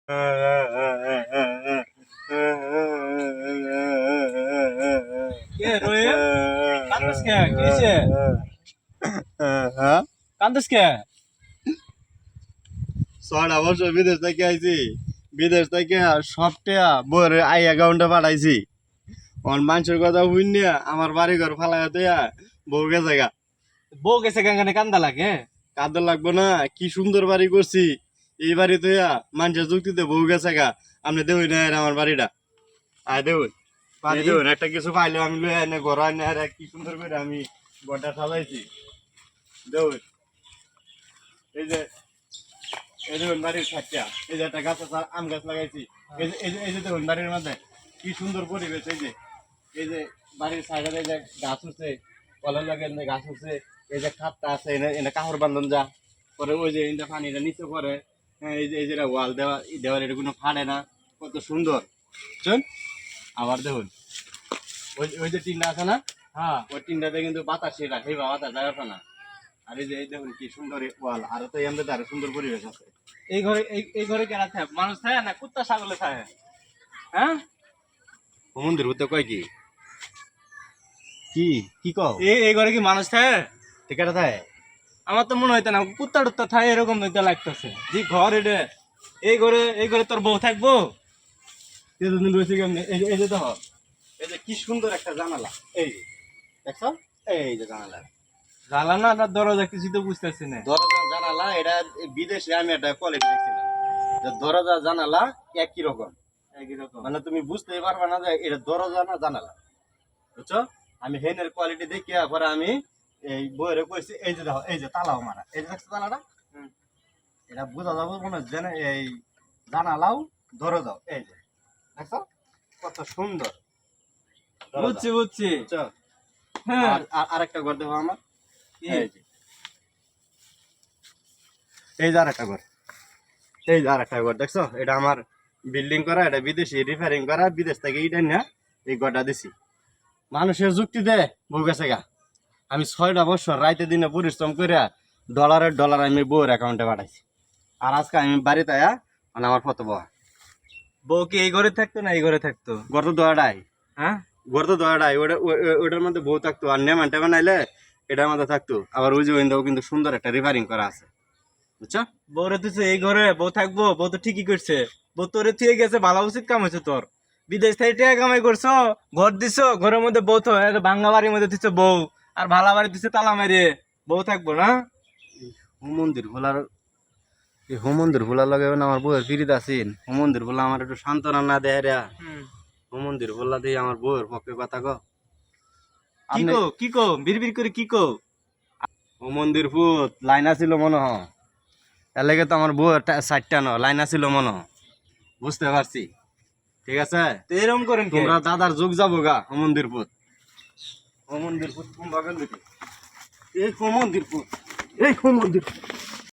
কে রোহিম কান্দস কে কিছে কান্দস কে 6 বছর বিদেশ থেকে আইছি। বিদেশ থেকে সবটা বউর আই অ্যাকাউন্টে পাঠাইছি। মানুষের কথা শুনিয়া আমার বাড়ি ঘর ফালাইয়া দেয়া বউ গেছে গা। বউ গেছে গাঙ্গানে কান্দা লাগে কাঁদর লাগবো না, কি সুন্দর বাড়ি করছি। এই বাড়ি তো মানুষের যুক্তিতে বউ গেছে গা। আপনি দেউই না আমার বাড়িটা আয় দেউন বাড়ি দেউন একটা কিছু পাইলে আমি লই আনে ঘর আনে আর কি সুন্দর করে আমি ঘরটা সাজাইছি। দেউন এই যে এই দেখুন বাড়ির ছাদটা, এই যে একটা গাছ আছে, আম গাছ লাগাইছি। এই যে দেখুন বাড়ির মধ্যে কি সুন্দর পরিবেশ। এই যে বাড়ির সাইডে এই যে গাছ উঠছে, কলের লাগে গাছ উঠছে। এই যে খাতটা আছে এনে কাহর বান্ধন যা পরে ওই যে এটা পানিটা নিচে পরে। হ্যাঁ এই যে ওয়াল দেওয়া দেওয়ার এটা কোনো ফাড়ে না, কত সুন্দর। বুঝছেন? আবার দেখুন ওই যে টিনটা আছে না, হ্যাঁ ওই টিনটাতে কিন্তু বাতাস সেটা সেই বাতাস যায় না। আর এই যে এই দেখুন কি সুন্দর ওয়াল, আরো তো এমনি আরো সুন্দর পরিবেশ আছে। এই ঘরে কেনা থাকে মানুষ থাকে না কুত্তা ছাগলে থাকে হ্যাঁ মন্দির হতে কয় কি কি কি কও এই ঘরে কি মানুষ থাকে ঠিক আছে তাই আমার তো মনে হইতো না কুত্তা টুত্তা থাকে এরকম হইতে লাগতেছে যে ঘর এটা এই ঘরে তোর বউ থাকবো তেলদিন রয়েছে কেমনি। এই যে দেখো এই যে কি সুন্দর একটা জানালা, এই যে দেখছো, এই যে জানালা জ্বালা না তার দরজা কিছু তো বুঝতেছি না দরজা জানালা। এটা বিদেশে আমি একটা কোয়ালিটি দেখছিলাম যে দরজা জানালা একই রকম। একই রকম মানে তুমি বুঝতেই পারবে না যে এটা দরজা না জানালা। বুঝছো? আমি হেনের কোয়ালিটি দেখিয়া পরে আমি এই বইরে কইছি এই যে দেখো এই যে তালাও মারা, এই যে দেখছো তালাটা, এটা বোঝা যাবো মনে হচ্ছে না এই জানালাও দরজাও। এই যে দেখছো কত সুন্দর। বুঝছি বুঝছি বুঝছো? হ্যাঁ আরেকটা ঘর দেখো আমার, কি? এই যে আরেকটা ঘর, এই যে আরেকটা ঘর দেখছো, এটা আমার বিল্ডিং করা, এটা বিদেশি রিপেয়ারিং করা, বিদেশ থেকে এইটা না এই ঘরটা দিছি। মানুষের যুক্তি দে বউ গেছে গা। আমি 6টা বছর রাইতে দিনে পরিশ্রম করে ডলারের ডলার আমি বউয়ের অ্যাকাউন্টে পাঠাইছি। আর আজকে আমি বাড়িতে আয়া মানে আমার ফটো বয়া বউ কি এই ঘরে থাকতো না এই ঘরে থাকতো ঘর তো দোয়াটাই, হ্যাঁ ঘর তো দোয়াটাই। ওটার মধ্যে বউ থাকতো আর নেমান টেমান আইলে এটার মধ্যে থাকতো। আবার ওই যে ওইটাও কিন্তু সুন্দর একটা রিপেয়ারিং করা আছে। বুঝছো? বউরে তুই এই ঘরে বউ থাকবো বউ তো ঠিকই করছে বউ তোরে থুয়ে গেছে ভালো উচিত কাম হয়েছে তোর বিদেশ থেকে টাকা কামাই করছো ঘর দিছো ঘরের মধ্যে বউ তো ভাঙ্গা বাড়ির মধ্যে দিছো বউ আর ভালা বাড়ি দিছে তালা মারিয়ে বউ থাকবো না মন্দির ভোলার এই মন্দির ভোলার লগে আমার বউয়ের ফিরিত আছেন। মন্দির ভোলা আমার একটু সান্ত্বনা না দেয় রে। মন্দির ভোলা দিয়ে আমার বউয়ের পক্ষে কথা গো। কি কো বিড় করে কি কো ও মন্দির ফুত লাইন আছিল মনে হয়, এর লেগে তো আমার বউয়ের 60টা ন লাইন আছিল মনে হয়। বুঝতে পারছি, ঠিক আছে। তো এরকম করেন কে? তোমরা দাদার যুগ যাবো গা। ও মন্দির ফুত, ও মন্দির ফুত কোন বাগান দিকে, এই ও মন্দির ফুত, এই ও মন্দির ফুত।